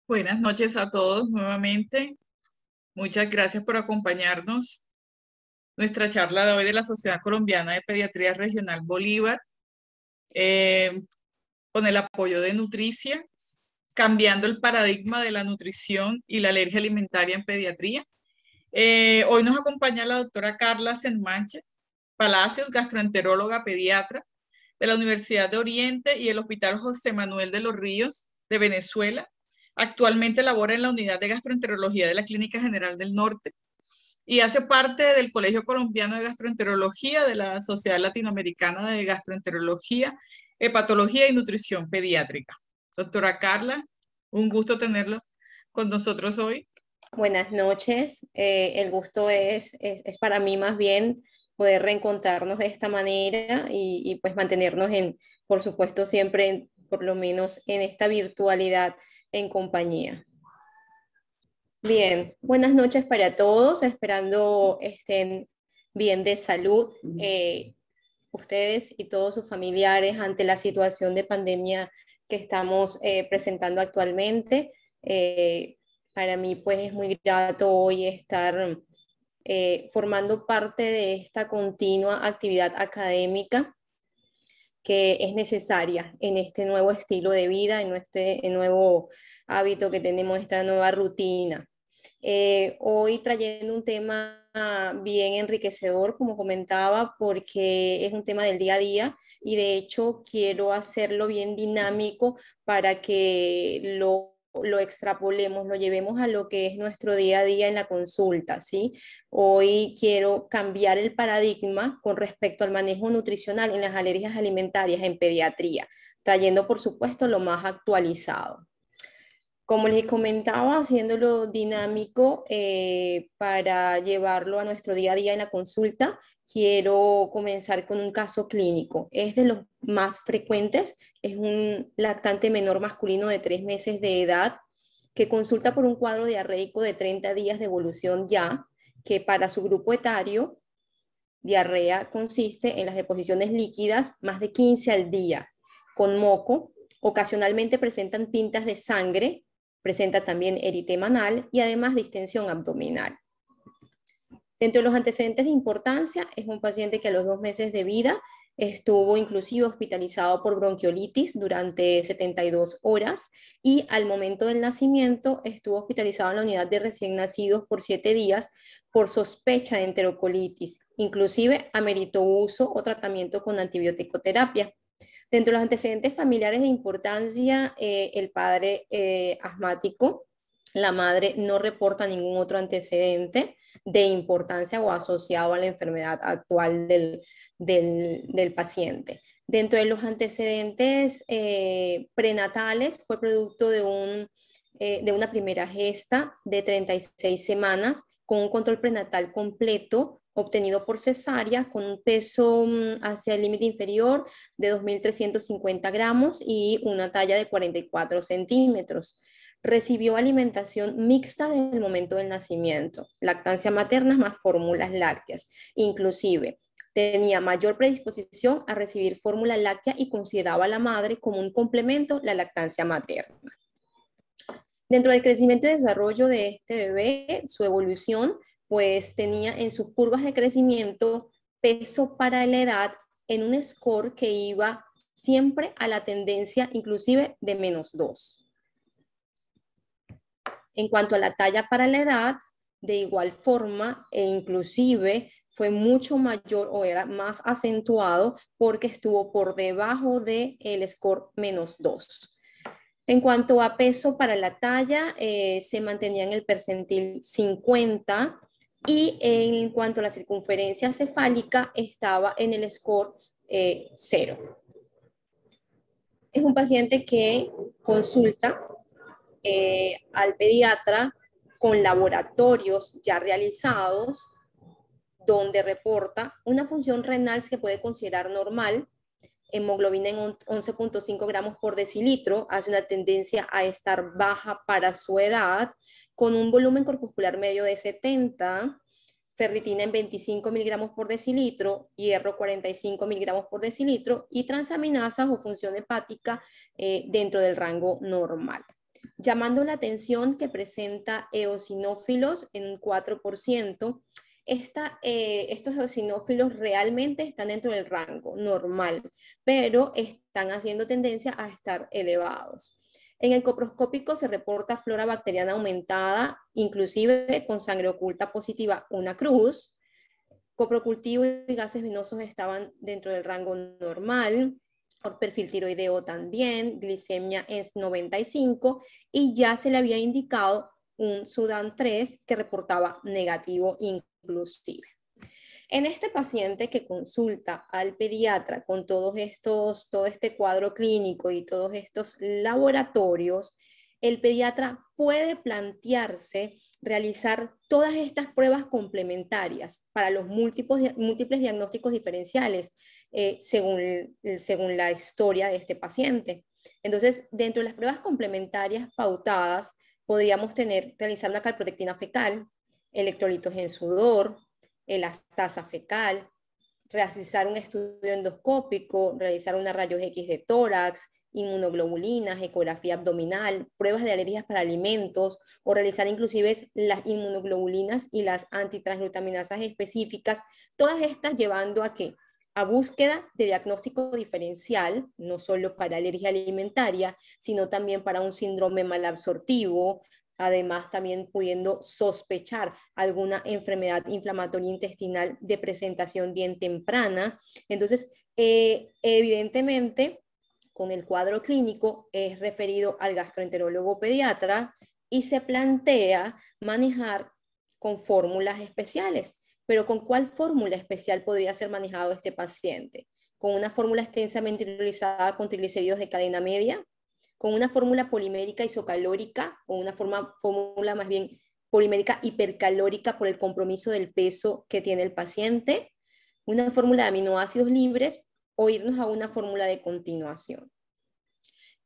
Buenas noches a todos nuevamente. Muchas gracias por acompañarnos. Nuestra charla de hoy de la Sociedad Colombiana de Pediatría Regional Bolívar, eh, con el apoyo de Nutricia, cambiando el paradigma de la nutrición y la alergia alimentaria en pediatría. Hoy nos acompaña la doctora Carla Senmanche Palacios, gastroenteróloga pediatra de la Universidad de Oriente y el Hospital José Manuel de los Ríos de Venezuela. Actualmente labora en la unidad de gastroenterología de la Clínica General del Norte y hace parte del Colegio Colombiano de Gastroenterología de la Sociedad Latinoamericana de Gastroenterología, Hepatología y Nutrición Pediátrica. Doctora Carla, un gusto tenerlo con nosotros hoy. Buenas noches, el gusto es para mí más bien poder reencontrarnos de esta manera y pues mantenernos por supuesto, siempre, por lo menos en esta virtualidad en compañía. Bien, buenas noches para todos, esperando estén bien de salud, ustedes y todos sus familiares ante la situación de pandemia que estamos presentando actualmente. Para mí pues es muy grato hoy estar formando parte de esta continua actividad académica que es necesaria en este nuevo estilo de vida, en este nuevo hábito que tenemos, esta nueva rutina. Hoy trayendo un tema bien enriquecedor, como comentaba, porque es un tema del día a día y de hecho quiero hacerlo bien dinámico para que lo extrapolemos, lo llevemos a lo que es nuestro día a día en la consulta, ¿sí? Hoy quiero cambiar el paradigma con respecto al manejo nutricional en las alergias alimentarias en pediatría, trayendo por supuesto lo más actualizado. Como les comentaba, haciéndolo dinámico para llevarlo a nuestro día a día en la consulta, quiero comenzar con un caso clínico. Es de los más frecuentes, es un lactante menor masculino de 3 meses de edad que consulta por un cuadro diarreico de 30 días de evolución ya, que para su grupo etario, diarrea consiste en las deposiciones líquidas más de 15 al día, con moco, ocasionalmente presentan pintas de sangre, presenta también eritema anal y además distensión abdominal. Dentro de los antecedentes de importancia, es un paciente que a los 2 meses de vida estuvo inclusive hospitalizado por bronquiolitis durante 72 horas y al momento del nacimiento estuvo hospitalizado en la unidad de recién nacidos por 7 días por sospecha de enterocolitis. Inclusive ameritó uso o tratamiento con antibiótico-terapia. Dentro de los antecedentes familiares de importancia, el padre asmático, la madre no reporta ningún otro antecedente de importancia o asociado a la enfermedad actual del paciente. Dentro de los antecedentes prenatales, fue producto de una primera gesta de 36 semanas con un control prenatal completo obtenido por cesárea con un peso hacia el límite inferior de 2.350 gramos y una talla de 44 centímetros. Recibió alimentación mixta desde el momento del nacimiento, lactancia materna más fórmulas lácteas. Inclusive tenía mayor predisposición a recibir fórmula láctea y consideraba a la madre como un complemento la lactancia materna. Dentro del crecimiento y desarrollo de este bebé, su evolución, pues tenía en sus curvas de crecimiento peso para la edad en un score que iba siempre a la tendencia inclusive de -2. En cuanto a la talla para la edad, de igual forma e inclusive fue mucho mayor o era más acentuado porque estuvo por debajo del score -2. En cuanto a peso para la talla, se mantenía en el percentil 50 y en cuanto a la circunferencia cefálica estaba en el score 0. Es un paciente que consulta al pediatra con laboratorios ya realizados donde reporta una función renal que puede considerar normal, hemoglobina en 11.5 gramos por decilitro, hace una tendencia a estar baja para su edad, con un volumen corpuscular medio de 70, ferritina en 25 miligramos por decilitro, hierro 45 miligramos por decilitro y transaminasas o función hepática dentro del rango normal. llamando la atención que presenta eosinófilos en un 4%. Estos eosinófilos realmente están dentro del rango normal, pero están haciendo tendencia a estar elevados. En el coproscópico se reporta flora bacteriana aumentada, inclusive con sangre oculta positiva, una cruz. Coprocultivo y gases venosos estaban dentro del rango normal, perfil tiroideo también, glicemia es 95 y ya se le había indicado un Sudan 3 que reportaba negativo inclusive. En este paciente que consulta al pediatra con todo este cuadro clínico y todos estos laboratorios, el pediatra puede plantearse realizar todas estas pruebas complementarias para los múltiples diagnósticos diferenciales según la historia de este paciente. Entonces, dentro de las pruebas complementarias pautadas, podríamos realizar una calprotectina fecal, electrolitos en sudor, elastasa fecal, realizar un estudio endoscópico, realizar una rayos X de tórax, inmunoglobulinas, ecografía abdominal, pruebas de alergias para alimentos o realizar inclusive las inmunoglobulinas y las antitransglutaminasas específicas, todas estas llevando a qué? A búsqueda de diagnóstico diferencial, no solo para alergia alimentaria, sino también para un síndrome malabsortivo, además también pudiendo sospechar alguna enfermedad inflamatoria intestinal de presentación bien temprana. Entonces, evidentemente, con el cuadro clínico es referido al gastroenterólogo pediatra y se plantea manejar con fórmulas especiales. Pero ¿con cuál fórmula especial podría ser manejado este paciente? ¿Con una fórmula extensamente hidrolizada con triglicéridos de cadena media? ¿Con una fórmula polimérica isocalórica o una fórmula más bien polimérica hipercalórica por el compromiso del peso que tiene el paciente? ¿Una fórmula de aminoácidos libres o irnos a una fórmula de continuación?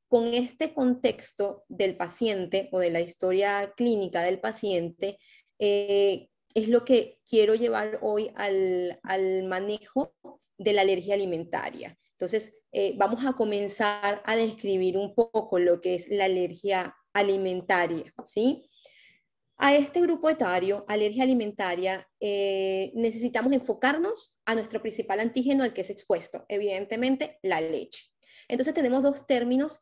Con este contexto del paciente o de la historia clínica del paciente, es lo que quiero llevar hoy al manejo de la alergia alimentaria. Entonces, vamos a comenzar a describir un poco lo que es la alergia alimentaria, ¿sí? A este grupo etario, alergia alimentaria, necesitamos enfocarnos a nuestro principal antígeno al que es expuesto, evidentemente la leche. Entonces tenemos dos términos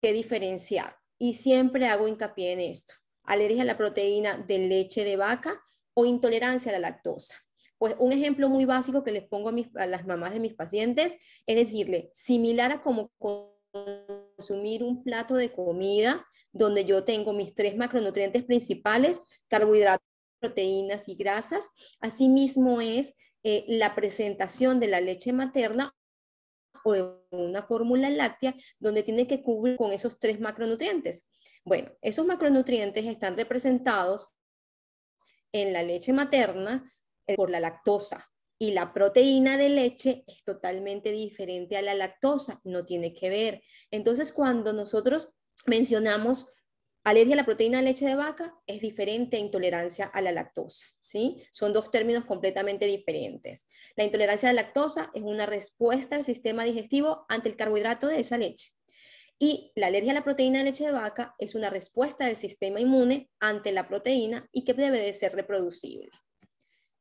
que diferenciar y siempre hago hincapié en esto: alergia a la proteína de leche de vaca o intolerancia a la lactosa. Pues un ejemplo muy básico que les pongo a las mamás de mis pacientes es decirle, similar a como consumir un plato de comida donde yo tengo mis 3 macronutrientes principales, carbohidratos, proteínas y grasas. Asimismo es la presentación de la leche materna o de una fórmula láctea donde tiene que cubrir con esos 3 macronutrientes. Bueno, esos macronutrientes están representados en la leche materna por la lactosa, y la proteína de leche es totalmente diferente a la lactosa, no tiene que ver. Entonces, cuando nosotros mencionamos alergia a la proteína de leche de vaca, es diferente a intolerancia a la lactosa, ¿sí? Son dos términos completamente diferentes. La intolerancia a la lactosa es una respuesta del sistema digestivo ante el carbohidrato de esa leche. Y la alergia a la proteína de leche de vaca es una respuesta del sistema inmune ante la proteína y que debe de ser reproducible.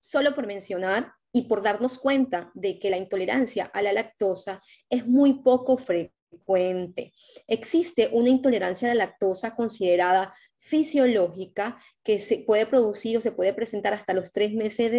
Solo por mencionar y por darnos cuenta de que la intolerancia a la lactosa es muy poco frecuente. Existe una intolerancia a la lactosa considerada fisiológica que se puede producir o se puede presentar hasta los 3 meses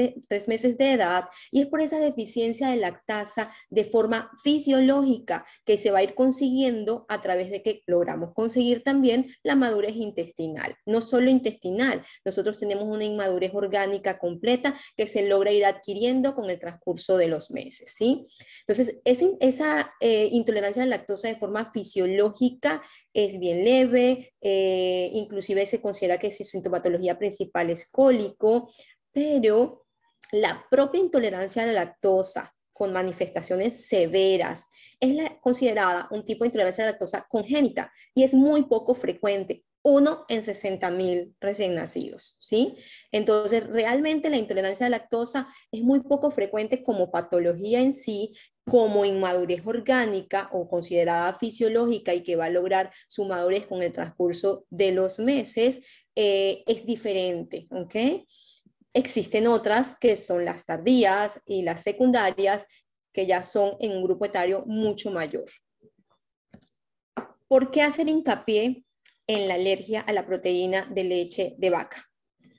de edad, y es por esa deficiencia de lactasa de forma fisiológica que se va a ir consiguiendo a través de que logramos conseguir también la madurez intestinal. No solo intestinal, nosotros tenemos una inmadurez orgánica completa que se logra ir adquiriendo con el transcurso de los meses, ¿sí? Entonces, esa intolerancia a la lactosa de forma fisiológica es bien leve, inclusive se considera que su sintomatología principal es cólico, pero la propia intolerancia a la lactosa con manifestaciones severas es considerada un tipo de intolerancia a la lactosa congénita y es muy poco frecuente, 1 en 60.000 recién nacidos, ¿sí? Entonces, realmente la intolerancia a la lactosa es muy poco frecuente como patología en sí, como inmadurez orgánica o considerada fisiológica y que va a lograr su madurez con el transcurso de los meses, es diferente, ¿ok? Existen otras que son las tardías y las secundarias, que ya son en un grupo etario mucho mayor. ¿Por qué hacer hincapié en la alergia a la proteína de leche de vaca?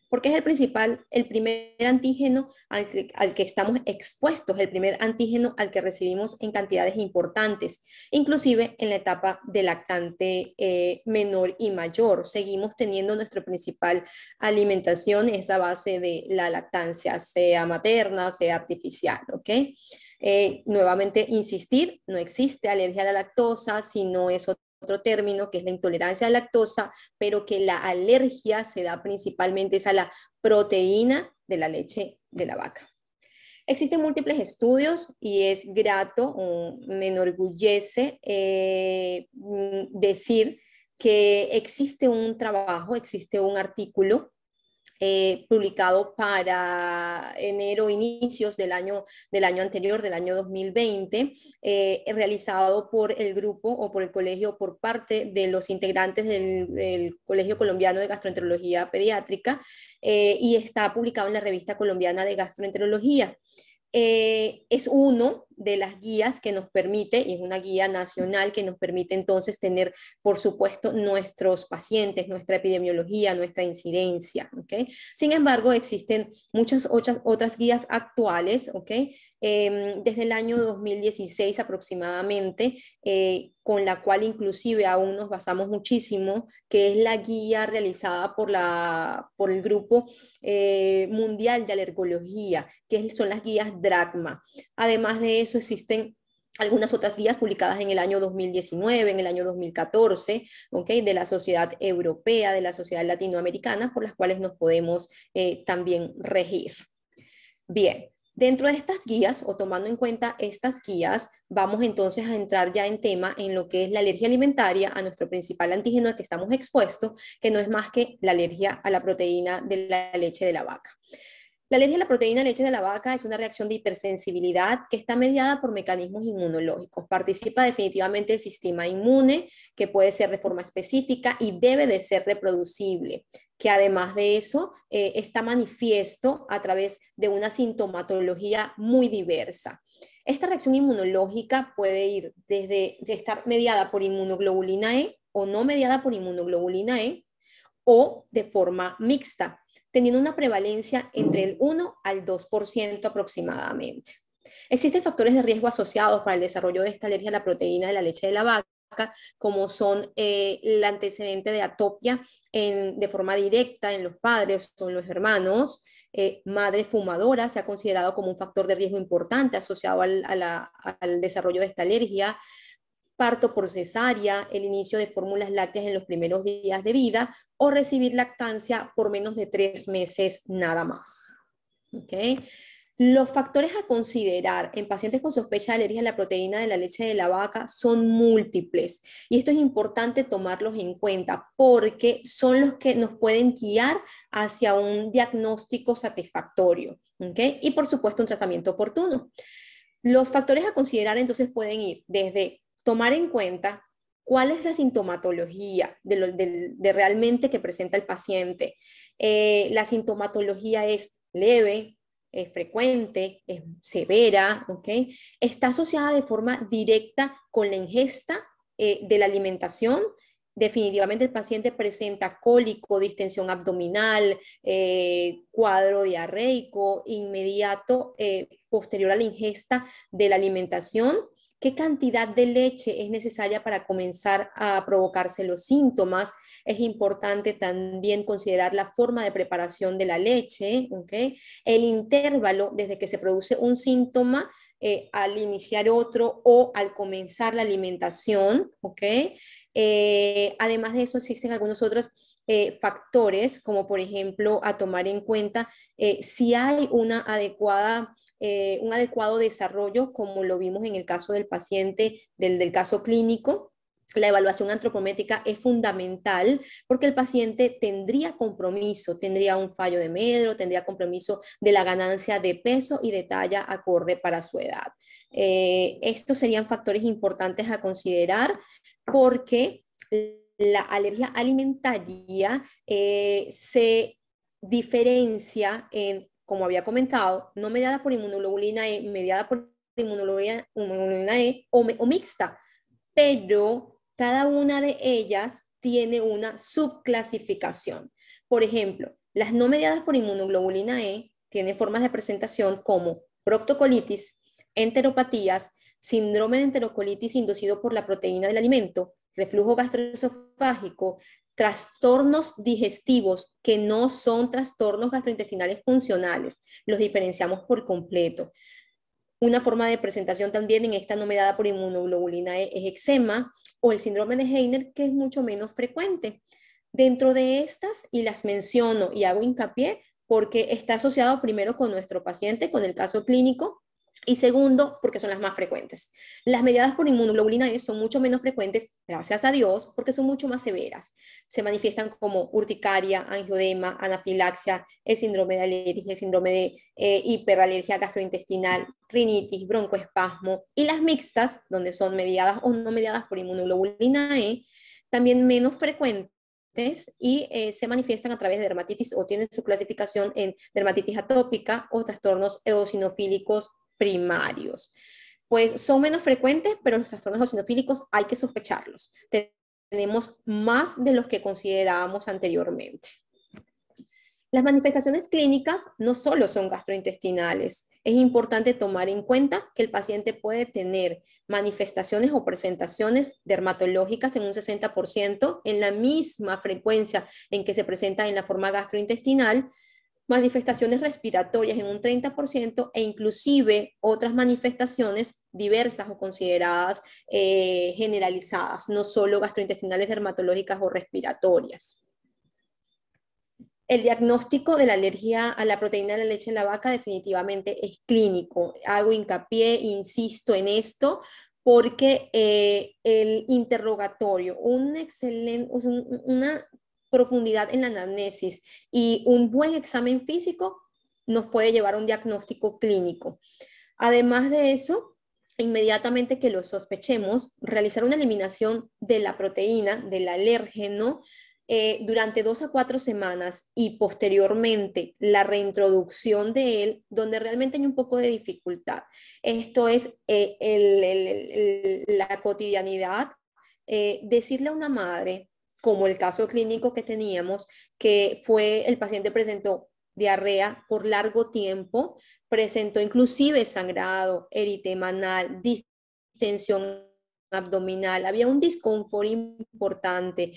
Porque es el primer antígeno al que estamos expuestos, el primer antígeno al que recibimos en cantidades importantes, inclusive en la etapa de lactante menor y mayor. Seguimos teniendo nuestra principal alimentación, esa base de la lactancia, sea materna, sea artificial, ¿ok? Nuevamente, insistir, no existe alergia a la lactosa, sino es otro término que es la intolerancia a la lactosa, pero que la alergia se da principalmente a la proteína de la leche de la vaca. Existen múltiples estudios y es grato, me enorgullece decir que existe un trabajo, existe un artículo publicado para enero, inicios del año anterior, del año 2020, realizado por el grupo o por el colegio, por parte de los integrantes del Colegio Colombiano de Gastroenterología Pediátrica, y está publicado en la Revista Colombiana de Gastroenterología. Es uno de las guías que nos permite, y es una guía nacional que nos permite entonces tener, por supuesto, nuestros pacientes, nuestra epidemiología, nuestra incidencia, ¿ok? Sin embargo, existen muchas otras guías actuales, ¿ok? Desde el año 2016 aproximadamente, con la cual inclusive aún nos basamos muchísimo, que es la guía realizada por el Grupo Mundial de Alergología, que son las guías DRACMA. Además de eso, existen algunas otras guías publicadas en el año 2019, en el año 2014, ¿okay? De la Sociedad Europea, de la Sociedad Latinoamericana, por las cuales nos podemos también regir. Bien, dentro de estas guías, o tomando en cuenta estas guías, vamos entonces a entrar ya en tema en lo que es la alergia alimentaria a nuestro principal antígeno al que estamos expuestos, que no es más que la alergia a la proteína de la leche de la vaca. La alergia a la proteína de leche de la vaca es una reacción de hipersensibilidad que está mediada por mecanismos inmunológicos. Participa definitivamente el sistema inmune, que puede ser de forma específica y debe de ser reproducible, que además de eso está manifiesto a través de una sintomatología muy diversa. Esta reacción inmunológica puede ir desde estar mediada por inmunoglobulina E o no mediada por inmunoglobulina E, o de forma mixta, teniendo una prevalencia entre el 1 al 2% aproximadamente. Existen factores de riesgo asociados para el desarrollo de esta alergia a la proteína de la leche de la vaca, como son el antecedente de atopia de forma directa en los padres o en los hermanos. Madre fumadora se ha considerado como un factor de riesgo importante asociado al desarrollo de esta alergia. Parto por cesárea, el inicio de fórmulas lácteas en los primeros días de vida o recibir lactancia por menos de 3 meses nada más. ¿Okay? Los factores a considerar en pacientes con sospecha de alergia a la proteína de la leche de la vaca son múltiples y esto es importante tomarlos en cuenta porque son los que nos pueden guiar hacia un diagnóstico satisfactorio, ¿okay? Y por supuesto un tratamiento oportuno. Los factores a considerar entonces pueden ir desde tomar en cuenta cuál es la sintomatología de realmente que presenta el paciente. La sintomatología es leve, es frecuente, es severa, ¿ok? Está asociada de forma directa con la ingesta de la alimentación. Definitivamente el paciente presenta cólico, distensión abdominal, cuadro diarreico inmediato posterior a la ingesta de la alimentación. ¿Qué cantidad de leche es necesaria para comenzar a provocarse los síntomas? Es importante también considerar la forma de preparación de la leche, ¿okay? El intervalo desde que se produce un síntoma al iniciar otro o al comenzar la alimentación, ¿ok? Además de eso, existen algunos otros factores, como por ejemplo a tomar en cuenta si hay un adecuado desarrollo, como lo vimos en el caso del paciente, del caso clínico, la evaluación antropométrica es fundamental porque el paciente tendría compromiso, tendría un fallo de medro, tendría compromiso de la ganancia de peso y de talla acorde para su edad. Estos serían factores importantes a considerar porque la alergia alimentaria se diferencia en, como había comentado, no mediada por inmunoglobulina E, mediada por inmunoglobulina E o mixta, pero cada una de ellas tiene una subclasificación. Por ejemplo, las no mediadas por inmunoglobulina E tienen formas de presentación como proctocolitis, enteropatías, síndrome de enterocolitis inducido por la proteína del alimento, reflujo gastroesofágico, trastornos digestivos que no son trastornos gastrointestinales funcionales. Los diferenciamos por completo. Una forma de presentación también en esta no mediada por inmunoglobulina E es eczema o el síndrome de Heiner, que es mucho menos frecuente. Dentro de estas, y las menciono y hago hincapié, porque está asociado primero con nuestro paciente, con el caso clínico, y segundo, porque son las más frecuentes. Las mediadas por inmunoglobulina E son mucho menos frecuentes, gracias a Dios, porque son mucho más severas. Se manifiestan como urticaria, angioedema, anafilaxia, el síndrome de alergia, el síndrome de hiperalergia gastrointestinal, rinitis, broncoespasmo, y las mixtas, donde son mediadas o no mediadas por inmunoglobulina E, también menos frecuentes y se manifiestan a través de dermatitis o tienen su clasificación en dermatitis atópica o trastornos eosinofílicos primarios. Pues son menos frecuentes, pero los trastornos eosinofílicos hay que sospecharlos. Tenemos más de los que considerábamos anteriormente. Las manifestaciones clínicas no solo son gastrointestinales. Es importante tomar en cuenta que el paciente puede tener manifestaciones o presentaciones dermatológicas en un 60%, en la misma frecuencia en que se presenta en la forma gastrointestinal, manifestaciones respiratorias en un 30% e inclusive otras manifestaciones diversas o consideradas generalizadas, no solo gastrointestinales, dermatológicas o respiratorias. El diagnóstico de la alergia a la proteína de la leche de la vaca definitivamente es clínico. Hago hincapié, insisto en esto, porque el interrogatorio, una profundidad en la anamnesis y un buen examen físico nos puede llevar a un diagnóstico clínico. Además de eso, inmediatamente que lo sospechemos, realizar una eliminación de la proteína, del alérgeno, durante 2 a 4 semanas y posteriormente la reintroducción de él, donde realmente hay un poco de dificultad. Esto es la cotidianidad. Decirle a una madre, como el caso clínico que teníamos, que fue el paciente presentó diarrea por largo tiempo, presentó inclusive sangrado, eritema anal, distensión abdominal, había un disconfort importante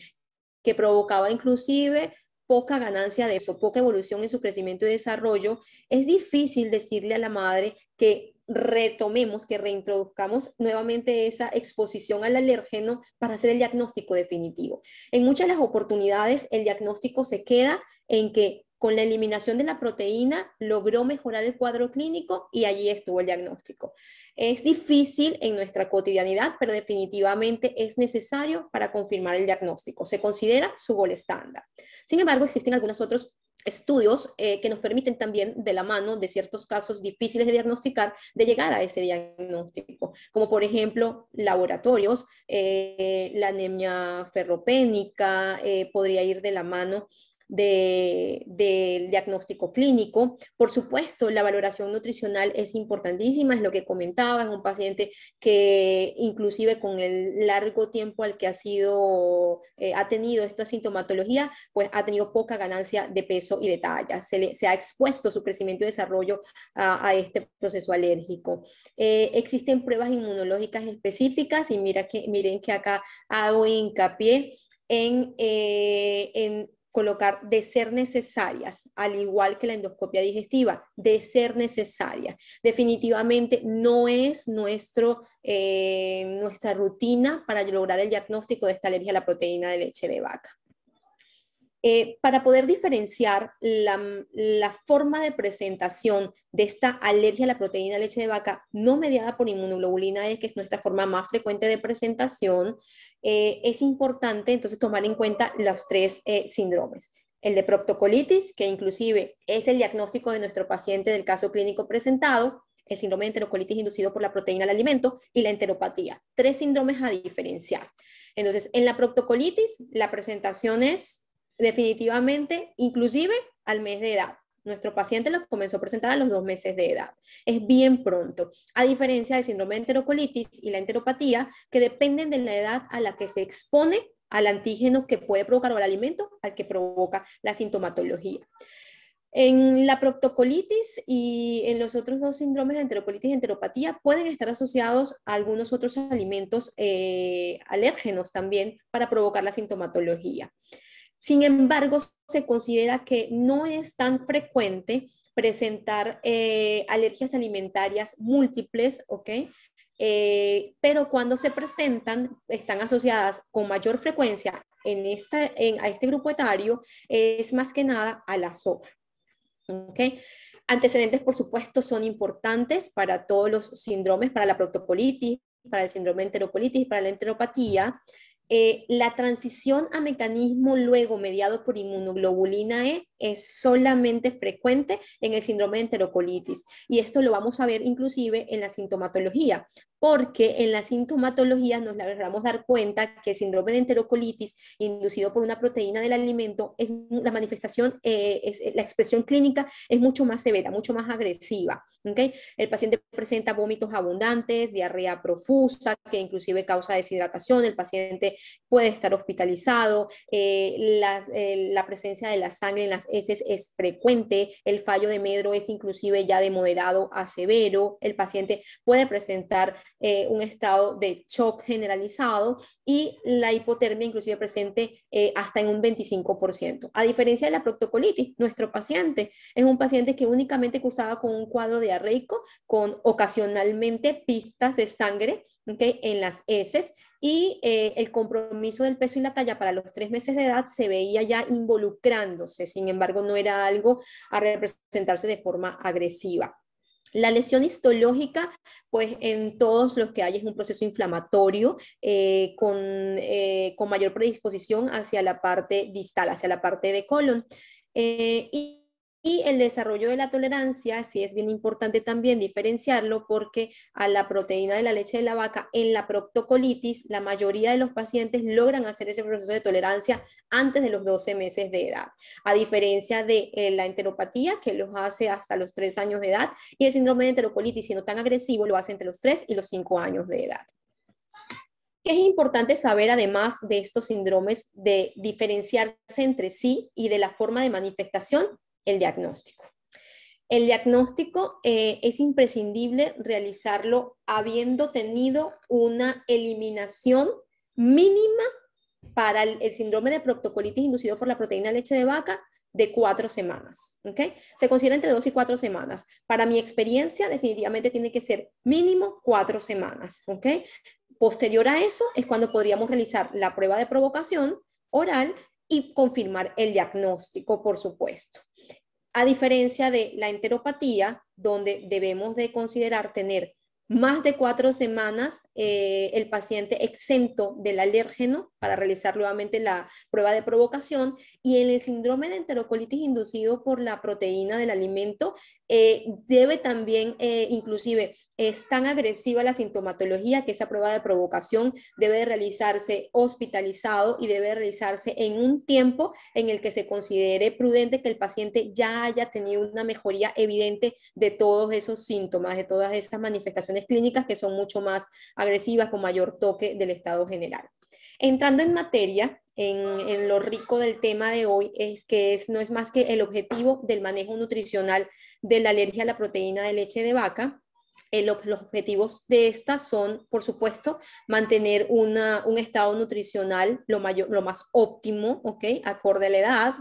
que provocaba inclusive poca ganancia de eso, poca evolución en su crecimiento y desarrollo. Es difícil decirle a la madre que retomemos, que reintroduzcamos nuevamente esa exposición al alérgeno para hacer el diagnóstico definitivo. En muchas de las oportunidades el diagnóstico se queda en que con la eliminación de la proteína logró mejorar el cuadro clínico y allí estuvo el diagnóstico. Es difícil en nuestra cotidianidad, pero definitivamente es necesario para confirmar el diagnóstico. Se considera su gol estándar. Sin embargo, existen algunos otros estudios que nos permiten también, de la mano de ciertos casos difíciles de diagnosticar, de llegar a ese diagnóstico, como por ejemplo laboratorios, la anemia ferropénica podría ir de la mano del diagnóstico clínico. Por supuesto, la valoración nutricional es importantísima, es lo que comentaba, es un paciente que inclusive con el largo tiempo al que ha tenido esta sintomatología, pues ha tenido poca ganancia de peso y de talla, se ha expuesto su crecimiento y desarrollo a este proceso alérgico. Existen pruebas inmunológicas específicas y miren que acá hago hincapié en colocar de ser necesarias, al igual que la endoscopia digestiva, de ser necesaria. Definitivamente no es nuestra rutina para lograr el diagnóstico de esta alergia a la proteína de leche de vaca. Para poder diferenciar la forma de presentación de esta alergia a la proteína de leche de vaca no mediada por inmunoglobulina E, que es nuestra forma más frecuente de presentación, es importante entonces tomar en cuenta los tres síndromes. El de proctocolitis, que inclusive es el diagnóstico de nuestro paciente del caso clínico presentado, el síndrome de enterocolitis inducido por la proteína del alimento y la enteropatía. Tres síndromes a diferenciar. Entonces, en la proctocolitis, la presentación es definitivamente, inclusive al mes de edad. Nuestro paciente lo comenzó a presentar a los 2 meses de edad. Es bien pronto, a diferencia del síndrome de enterocolitis y la enteropatía, que dependen de la edad a la que se expone al antígeno que puede provocar o al alimento al que provoca la sintomatología. En la proctocolitis y en los otros dos síndromes de enterocolitis y enteropatía pueden estar asociados a algunos otros alimentos alérgenos también para provocar la sintomatología. Sin embargo, se considera que no es tan frecuente presentar alergias alimentarias múltiples, ¿ok? Pero cuando se presentan, están asociadas con mayor frecuencia a este grupo etario, es más que nada a la soja. ¿Okay? Antecedentes, por supuesto, son importantes para todos los síndromes, para la proctocolitis, para el síndrome de enterocolitis, para la enteropatía. La transición a mecanismo luego mediado por inmunoglobulina E es solamente frecuente en el síndrome de enterocolitis. Y esto lo vamos a ver inclusive en la sintomatología, porque en la sintomatología nos logramos dar cuenta que el síndrome de enterocolitis inducido por una proteína del alimento, la manifestación, la expresión clínica es mucho más severa, mucho más agresiva. ¿Okay? El paciente presenta vómitos abundantes, diarrea profusa, que inclusive causa deshidratación, el paciente puede estar hospitalizado, la presencia de la sangre en las heces es frecuente, el fallo de Medro es inclusive ya de moderado a severo, el paciente puede presentar un estado de shock generalizado y la hipotermia inclusive presente hasta en un 25%. A diferencia de la proctocolitis, nuestro paciente es un paciente que únicamente cursaba con un cuadro diarreico con ocasionalmente pistas de sangre, ¿okay? En las heces y el compromiso del peso y la talla para los 3 meses de edad se veía ya involucrándose, sin embargo no era algo a representarse de forma agresiva. La lesión histológica, pues en todos los que hay es un proceso inflamatorio con mayor predisposición hacia la parte distal, hacia la parte de colon. Y el desarrollo de la tolerancia, sí es bien importante también diferenciarlo porque a la proteína de la leche de la vaca en la proctocolitis, la mayoría de los pacientes logran hacer ese proceso de tolerancia antes de los 12 meses de edad, a diferencia de la enteropatía que los hace hasta los 3 años de edad y el síndrome de enterocolitis, siendo tan agresivo, lo hace entre los 3 y los 5 años de edad. ¿Qué es importante saber además de estos síndromes de diferenciarse entre sí y de la forma de manifestación? El diagnóstico. El diagnóstico es imprescindible realizarlo habiendo tenido una eliminación mínima para el síndrome de proctocolitis inducido por la proteína leche de vaca de 4 semanas. ¿Okay? Se considera entre 2 y 4 semanas. Para mi experiencia, definitivamente tiene que ser mínimo 4 semanas. ¿Okay? Posterior a eso es cuando podríamos realizar la prueba de provocación oral y confirmar el diagnóstico, por supuesto. A diferencia de la enteropatía, donde debemos de considerar tener más de 4 semanas el paciente exento del alérgeno para realizar nuevamente la prueba de provocación, y en el síndrome de enterocolitis inducido por la proteína del alimento debe también, inclusive es tan agresiva la sintomatología que esa prueba de provocación debe de realizarse hospitalizado y debe de realizarse en un tiempo en el que se considere prudente que el paciente ya haya tenido una mejoría evidente de todos esos síntomas, de todas esas manifestaciones clínicas que son mucho más agresivas, con mayor toque del estado general. Entrando en materia, en lo rico del tema de hoy, es que no es más que el objetivo del manejo nutricional de la alergia a la proteína de leche de vaca. Los objetivos de esta son, por supuesto, mantener un estado nutricional lo más óptimo, ¿ok? Acorde a la edad.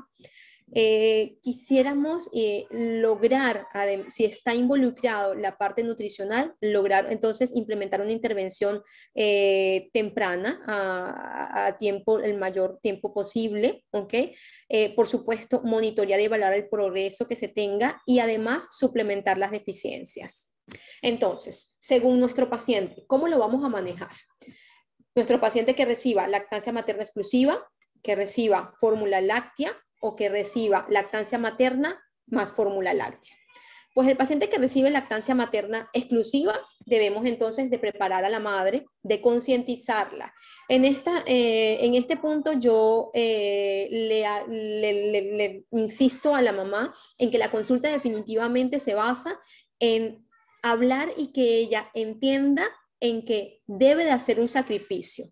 quisiéramos lograr, si está involucrado la parte nutricional, lograr entonces implementar una intervención temprana a tiempo, el mayor tiempo posible, ¿ok? Por supuesto, monitorear y evaluar el progreso que se tenga y además suplementar las deficiencias. Entonces, según nuestro paciente, ¿cómo lo vamos a manejar? Nuestro paciente que reciba lactancia materna exclusiva, que reciba fórmula láctea o que reciba lactancia materna más fórmula láctea. Pues el paciente que recibe lactancia materna exclusiva, debemos entonces de preparar a la madre, de concientizarla. En este punto yo le insisto a la mamá en que la consulta definitivamente se basa en hablar y que ella entienda en que debe de hacer un sacrificio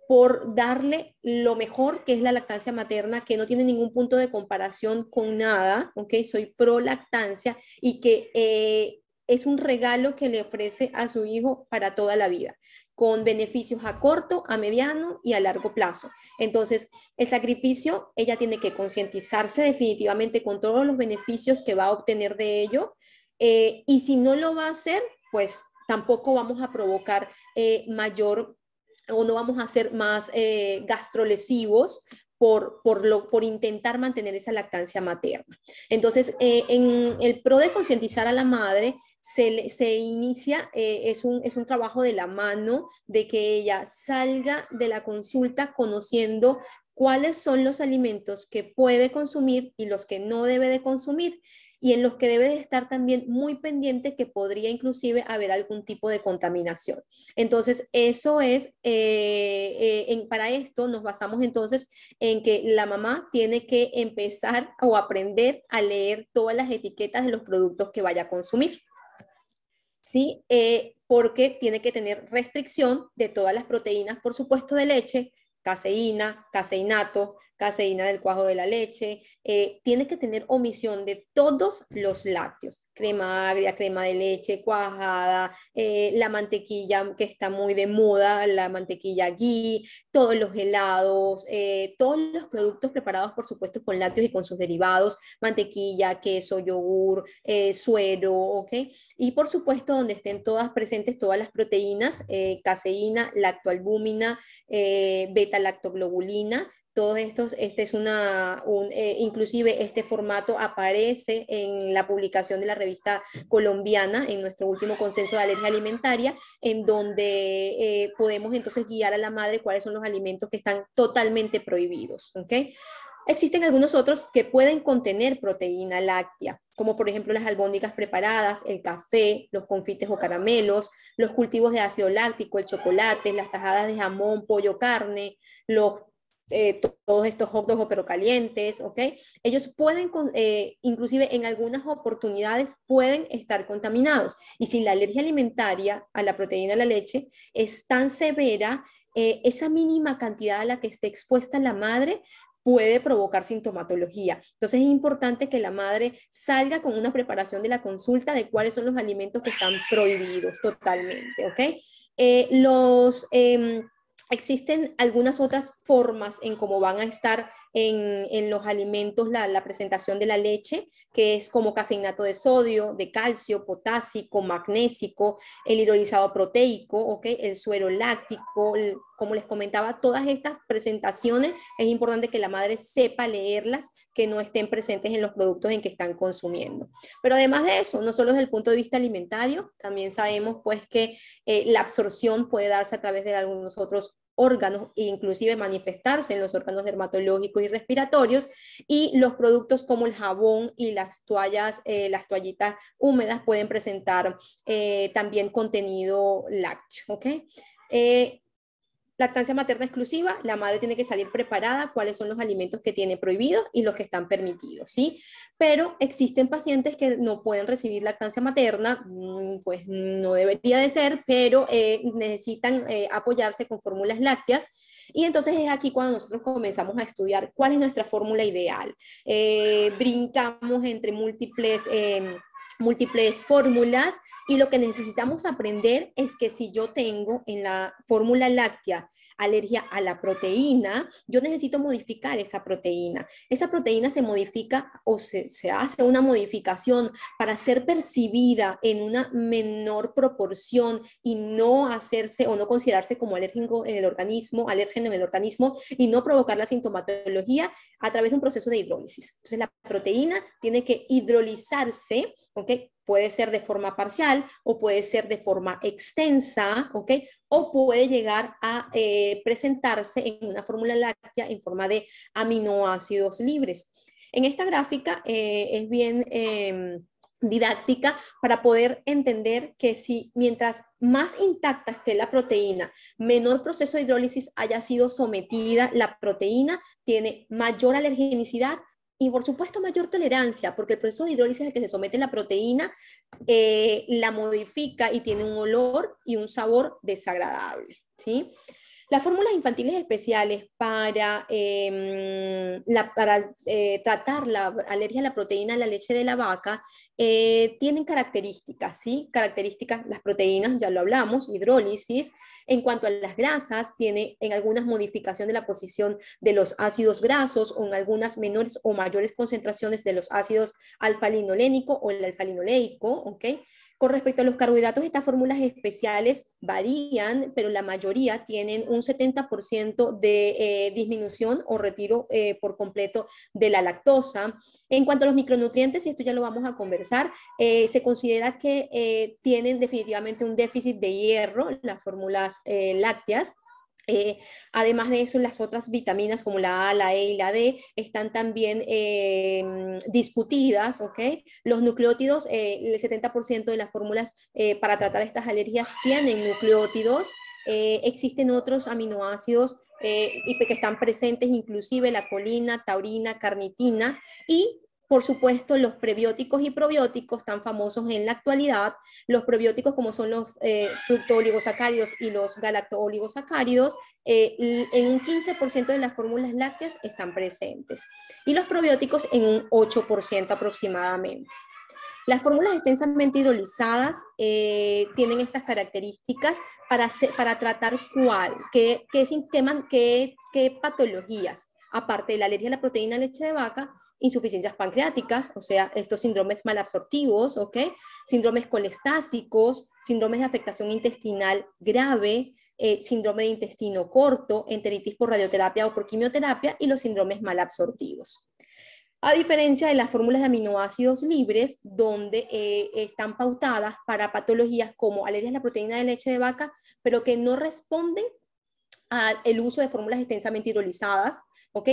por darle lo mejor que es la lactancia materna, que no tiene ningún punto de comparación con nada, ¿ok? Soy pro lactancia y que es un regalo que le ofrece a su hijo para toda la vida, con beneficios a corto, a mediano y a largo plazo. Entonces, el sacrificio, ella tiene que concientizarse definitivamente con todos los beneficios que va a obtener de ello, y si no lo va a hacer, pues tampoco vamos a provocar mayor o no vamos a ser más gastrolesivos por intentar mantener esa lactancia materna. Entonces, en el pro de concientizar a la madre, se inicia, es un trabajo de la mano, de que ella salga de la consulta conociendo cuáles son los alimentos que puede consumir y los que no debe de consumir, y en los que debe de estar también muy pendiente que podría inclusive haber algún tipo de contaminación. Entonces, eso es, para esto nos basamos entonces en que la mamá tiene que empezar o aprender a leer todas las etiquetas de los productos que vaya a consumir. ¿Sí? Porque tiene que tener restricción de todas las proteínas, por supuesto, de leche, caseína, caseinato, caseína del cuajo de la leche, tiene que tener omisión de todos los lácteos, crema agria, crema de leche, cuajada, la mantequilla que está muy de moda, la mantequilla ghee, todos los helados, todos los productos preparados, por supuesto, con lácteos y con sus derivados, mantequilla, queso, yogur, suero, ¿ok? Y por supuesto, donde estén todas presentes todas las proteínas, caseína, lactoalbúmina, beta-lactoglobulina, todos estos, inclusive este formato aparece en la publicación de la revista colombiana, en nuestro último consenso de alergia alimentaria, en donde podemos entonces guiar a la madre cuáles son los alimentos que están totalmente prohibidos, ¿ok? Existen algunos otros que pueden contener proteína láctea, como por ejemplo las albóndigas preparadas, el café, los confites o caramelos, los cultivos de ácido láctico, el chocolate, las tajadas de jamón, pollo, carne, todos estos hot dogs o perro calientes, ¿ok? Ellos pueden, inclusive en algunas oportunidades, pueden estar contaminados. Y si la alergia alimentaria a la proteína de la leche es tan severa, esa mínima cantidad a la que esté expuesta la madre puede provocar sintomatología. Entonces es importante que la madre salga con una preparación de la consulta de cuáles son los alimentos que están prohibidos totalmente, ¿ok? Existen algunas otras formas en cómo van a estar en los alimentos la presentación de la leche, que es como caseinato de sodio, de calcio, potásico, magnésico, el hidrolizado proteico, ¿okay? El suero láctico, como les comentaba, todas estas presentaciones es importante que la madre sepa leerlas, que no estén presentes en los productos en que están consumiendo. Pero además de eso, no solo desde el punto de vista alimentario, también sabemos pues que la absorción puede darse a través de algunos otros órganos e inclusive manifestarse en los órganos dermatológicos y respiratorios, y los productos como el jabón y las toallitas húmedas pueden presentar también contenido lácteo, ¿ok? Lactancia materna exclusiva, la madre tiene que salir preparada cuáles son los alimentos que tiene prohibidos y los que están permitidos, ¿sí? Pero existen pacientes que no pueden recibir lactancia materna, pues no debería de ser, pero necesitan apoyarse con fórmulas lácteas, y entonces es aquí cuando nosotros comenzamos a estudiar cuál es nuestra fórmula ideal. Brincamos entre múltiples fórmulas, y lo que necesitamos aprender es que si yo tengo en la fórmula láctea alergia a la proteína, yo necesito modificar esa proteína. Esa proteína se modifica o se hace una modificación para ser percibida en una menor proporción y no hacerse o no considerarse como alérgeno en el organismo y no provocar la sintomatología a través de un proceso de hidrólisis. Entonces la proteína tiene que hidrolizarse, ¿ok? Puede ser de forma parcial o puede ser de forma extensa, ¿ok? O puede llegar a presentarse en una fórmula láctea en forma de aminoácidos libres. En esta gráfica es bien didáctica para poder entender que si mientras más intacta esté la proteína, menor proceso de hidrólisis haya sido sometida, la proteína tiene mayor alergenicidad y por supuesto mayor tolerancia, porque el proceso de hidrólisis al que se somete la proteína la modifica y tiene un olor y un sabor desagradable, ¿sí? Las fórmulas infantiles especiales para tratar la alergia a la proteína en la leche de la vaca tienen características, ¿sí? Características, las proteínas, ya lo hablamos, hidrólisis. En cuanto a las grasas, tiene en algunas modificación de la posición de los ácidos grasos o en algunas menores o mayores concentraciones de los ácidos alfa-linolénico o el alfa-linoleico, ¿ok? Con respecto a los carbohidratos, estas fórmulas especiales varían, pero la mayoría tienen un 70% de disminución o retiro por completo de la lactosa. En cuanto a los micronutrientes, y esto ya lo vamos a conversar, se considera que tienen definitivamente un déficit de hierro, las fórmulas lácteas. Además de eso, las otras vitaminas como la A, la E y la D están también discutidas, ¿ok? Los nucleótidos, el 70% de las fórmulas para tratar estas alergias tienen nucleótidos. Existen otros aminoácidos y que están presentes, inclusive la colina, taurina, carnitina y por supuesto, los prebióticos y probióticos tan famosos en la actualidad, los probióticos como son los fructooligosacáridos y los galactooligosacáridos, en un 15% de las fórmulas lácteas están presentes y los probióticos en un 8% aproximadamente. Las fórmulas extensamente hidrolizadas tienen estas características para tratar qué patologías, aparte de la alergia a la proteína de leche de vaca, insuficiencias pancreáticas, o sea, estos síndromes malabsortivos, ¿ok? Síndromes colestásicos, síndromes de afectación intestinal grave, síndrome de intestino corto, enteritis por radioterapia o por quimioterapia y los síndromes malabsortivos. A diferencia de las fórmulas de aminoácidos libres, donde están pautadas para patologías como alergias a la proteína de leche de vaca, pero que no responden al uso de fórmulas extensamente hidrolizadas, ¿ok?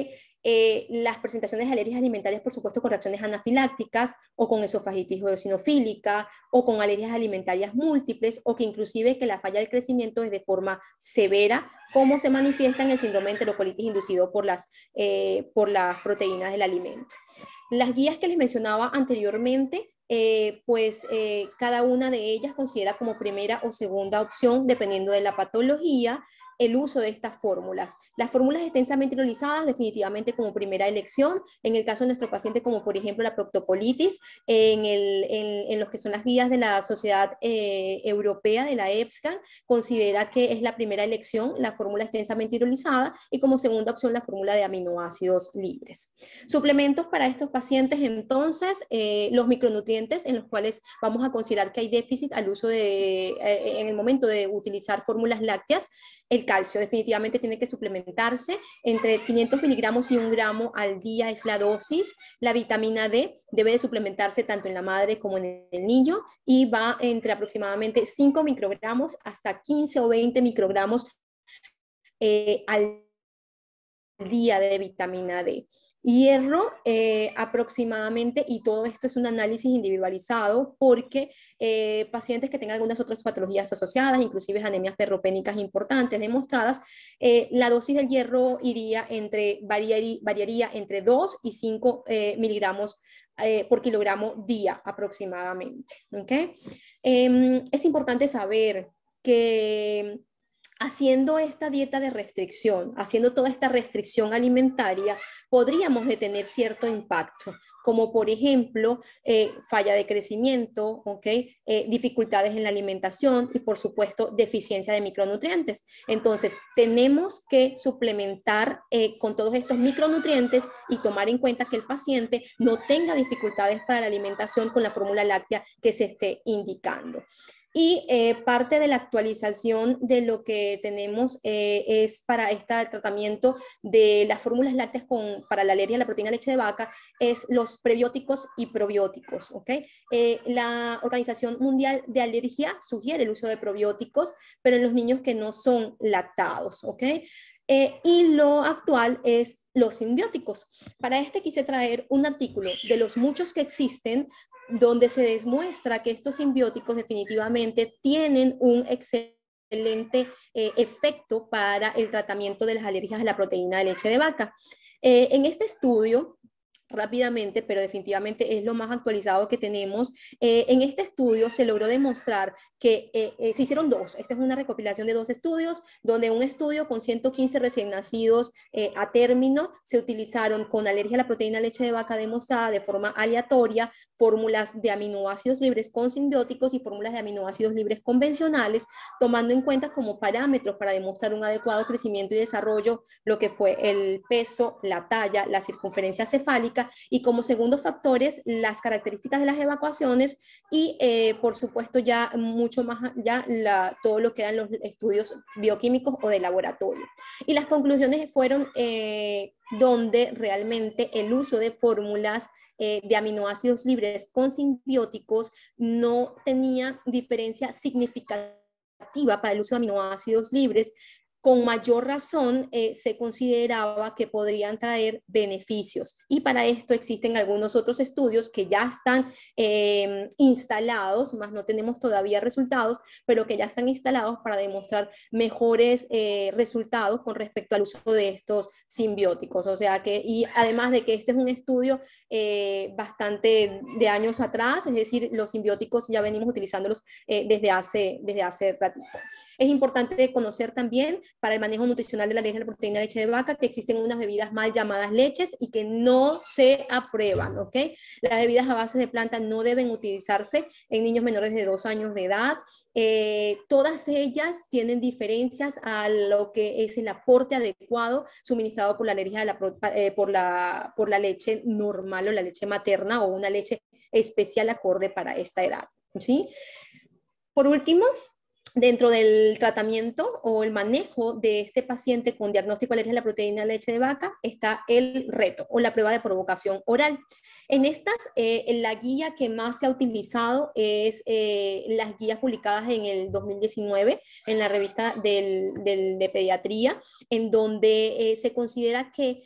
Las presentaciones de alergias alimentarias, por supuesto, con reacciones anafilácticas o con esofagitis eosinofílica o con alergias alimentarias múltiples o que inclusive que la falla del crecimiento es de forma severa, como se manifiesta en el síndrome de enterocolitis inducido por las proteínas del alimento. Las guías que les mencionaba anteriormente, cada una de ellas considera como primera o segunda opción, dependiendo de la patología, el uso de estas fórmulas. Las fórmulas extensamente hidrolizadas definitivamente como primera elección, en el caso de nuestro paciente como por ejemplo la proctocolitis, en los que son las guías de la Sociedad Europea de la EBSCAN, considera que es la primera elección la fórmula extensamente hidrolizada y como segunda opción la fórmula de aminoácidos libres. Suplementos para estos pacientes entonces, los micronutrientes en los cuales vamos a considerar que hay déficit al uso en el momento de utilizar fórmulas lácteas. El calcio definitivamente tiene que suplementarse entre 500 miligramos y 1 gramo al día es la dosis. La vitamina D debe de suplementarse tanto en la madre como en el niño y va entre aproximadamente 5 microgramos hasta 15 o 20 microgramos al día de vitamina D. Hierro aproximadamente, y todo esto es un análisis individualizado porque pacientes que tengan algunas otras patologías asociadas, inclusive anemias ferropénicas importantes demostradas, la dosis del hierro variaría entre 2 y 5 miligramos por kilogramo día aproximadamente. ¿Okay? Es importante saber que haciendo esta dieta de restricción, haciendo toda esta restricción alimentaria, podríamos detener cierto impacto, como por ejemplo falla de crecimiento, ¿okay? Dificultades en la alimentación y por supuesto deficiencia de micronutrientes. Entonces tenemos que suplementar con todos estos micronutrientes y tomar en cuenta que el paciente no tenga dificultades para la alimentación con la fórmula láctea que se esté indicando. Y parte de la actualización de lo que tenemos es para este tratamiento de las fórmulas lácteas para la alergia a la proteína de leche de vaca, es los prebióticos y probióticos. ¿Okay? La Organización Mundial de Alergia sugiere el uso de probióticos, pero en los niños que no son lactados. ¿Okay? Y lo actual es los simbióticos. Para este quise traer un artículo de los muchos que existen donde se demuestra que estos simbióticos definitivamente tienen un excelente efecto para el tratamiento de las alergias a la proteína de leche de vaca. En este estudio, rápidamente, pero definitivamente es lo más actualizado que tenemos. En este estudio se logró demostrar que se hicieron dos. Esta es una recopilación de dos estudios, donde un estudio con 115 recién nacidos a término se utilizaron con alergia a la proteína de leche de vaca demostrada de forma aleatoria fórmulas de aminoácidos libres con simbióticos y fórmulas de aminoácidos libres convencionales, tomando en cuenta como parámetros para demostrar un adecuado crecimiento y desarrollo lo que fue el peso, la talla, la circunferencia cefálica y como segundos factores las características de las evacuaciones y por supuesto ya mucho más ya todo lo que eran los estudios bioquímicos o de laboratorio. Y las conclusiones fueron donde realmente el uso de fórmulas de aminoácidos libres con simbióticos no tenía diferencia significativa para el uso de aminoácidos libres. Con mayor razón se consideraba que podrían traer beneficios. Y para esto existen algunos otros estudios que ya están instalados, más no tenemos todavía resultados, pero que ya están instalados para demostrar mejores resultados con respecto al uso de estos simbióticos. O sea que, y además de que este es un estudio bastante de años atrás, es decir, los simbióticos ya venimos utilizándolos desde hace ratito. Es importante conocer también para el manejo nutricional de la alergia a la proteína de leche de vaca que existen unas bebidas mal llamadas leches y que no se aprueban, ¿ok? Las bebidas a base de planta no deben utilizarse en niños menores de 2 años de edad. Todas ellas tienen diferencias a lo que es el aporte adecuado suministrado por la alergia por la leche normal o la leche materna o una leche especial acorde para esta edad, ¿sí? Por último, dentro del tratamiento o el manejo de este paciente con diagnóstico de alergia a la proteína de leche de vaca está el reto o la prueba de provocación oral. En estas, la guía que más se ha utilizado es las guías publicadas en el 2019 en la revista de pediatría, en donde se considera que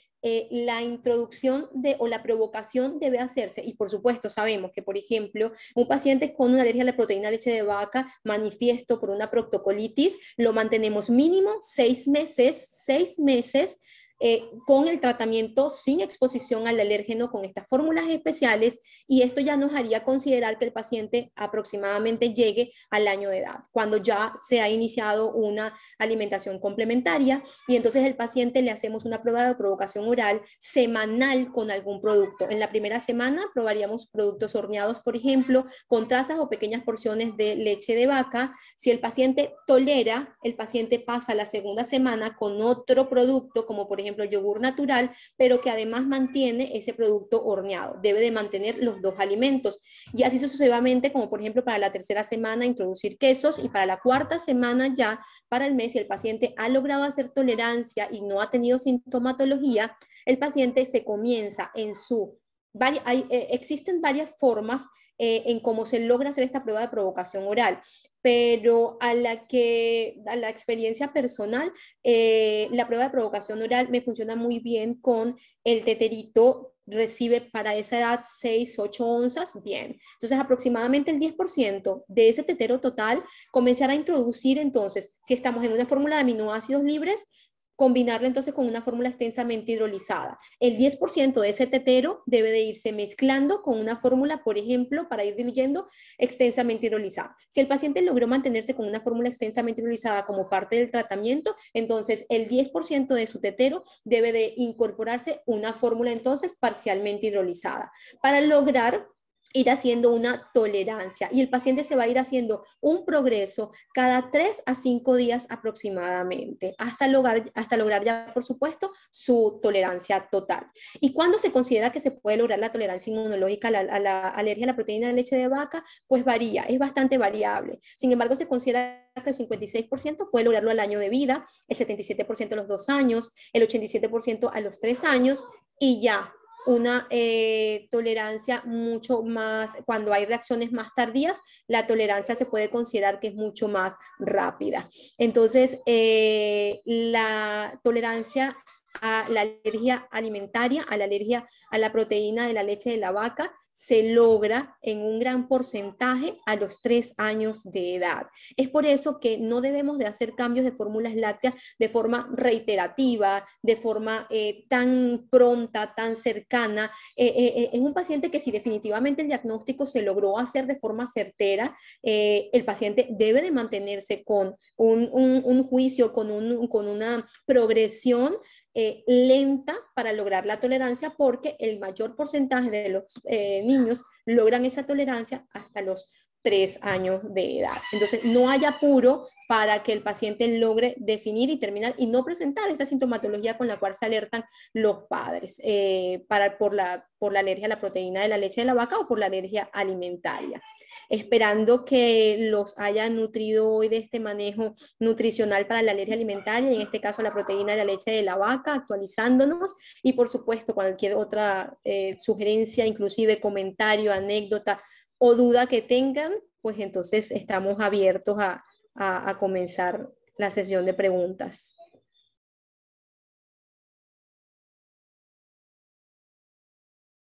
la introducción o la provocación debe hacerse, y por supuesto sabemos que, por ejemplo, un paciente con una alergia a la proteína de leche de vaca manifiesto por una proctocolitis, lo mantenemos mínimo 6 meses con el tratamiento sin exposición al alérgeno con estas fórmulas especiales, y esto ya nos haría considerar que el paciente aproximadamente llegue al año de edad, cuando ya se ha iniciado una alimentación complementaria, y entonces el paciente le hacemos una prueba de provocación oral semanal con algún producto. En la primera semana probaríamos productos horneados, por ejemplo, con trazas o pequeñas porciones de leche de vaca. Si el paciente tolera, el paciente pasa la segunda semana con otro producto, como por ejemplo yogur natural, pero que además mantiene ese producto horneado. Debe de mantener los dos alimentos. Y así sucesivamente, como por ejemplo para la tercera semana introducir quesos, y para la cuarta semana ya para el mes, si el paciente ha logrado hacer tolerancia y no ha tenido sintomatología, el paciente se comienza en su... existen varias formas en cómo se logra hacer esta prueba de provocación oral, pero a la experiencia personal, la prueba de provocación oral me funciona muy bien con el teterito. Recibe para esa edad 6, 8 onzas, bien. Entonces aproximadamente el 10% de ese tetero total comenzará a introducir, entonces, si estamos en una fórmula de aminoácidos libres, combinarla entonces con una fórmula extensamente hidrolizada. El 10% de ese tetero debe de irse mezclando con una fórmula, por ejemplo, para ir diluyendo extensamente hidrolizada. Si el paciente logró mantenerse con una fórmula extensamente hidrolizada como parte del tratamiento, entonces el 10% de su tetero debe de incorporarse una fórmula entonces parcialmente hidrolizada para lograr ir haciendo una tolerancia y el paciente se va a ir haciendo un progreso cada 3 a 5 días aproximadamente hasta lograr ya, por supuesto, su tolerancia total. ¿Y cuándo se considera que se puede lograr la tolerancia inmunológica a la alergia a la proteína de leche de vaca? Pues varía, es bastante variable. Sin embargo, se considera que el 56% puede lograrlo al año de vida, el 77% a los 2 años, el 87% a los 3 años y ya una tolerancia mucho más, cuando hay reacciones más tardías, la tolerancia se puede considerar que es mucho más rápida. Entonces, la tolerancia a la alergia alimentaria, a la alergia a la proteína de la leche de la vaca, se logra en un gran porcentaje a los 3 años de edad. Es por eso que no debemos de hacer cambios de fórmulas lácteas de forma reiterativa, de forma tan pronta, tan cercana. Es un paciente que si definitivamente el diagnóstico se logró hacer de forma certera, el paciente debe de mantenerse con un juicio, con una progresión lenta para lograr la tolerancia, porque el mayor porcentaje de los niños logran esa tolerancia hasta los 3 años de edad. Entonces, no hay apuro para que el paciente logre definir y terminar y no presentar esta sintomatología con la cual se alertan los padres por la alergia a la proteína de la leche de la vaca o por la alergia alimentaria. Esperando que los haya nutrido hoy de este manejo nutricional para la alergia alimentaria, y en este caso la proteína de la leche de la vaca, actualizándonos, y por supuesto cualquier otra sugerencia, inclusive comentario, anécdota o duda que tengan, pues entonces estamos abiertos a comenzar la sesión de preguntas.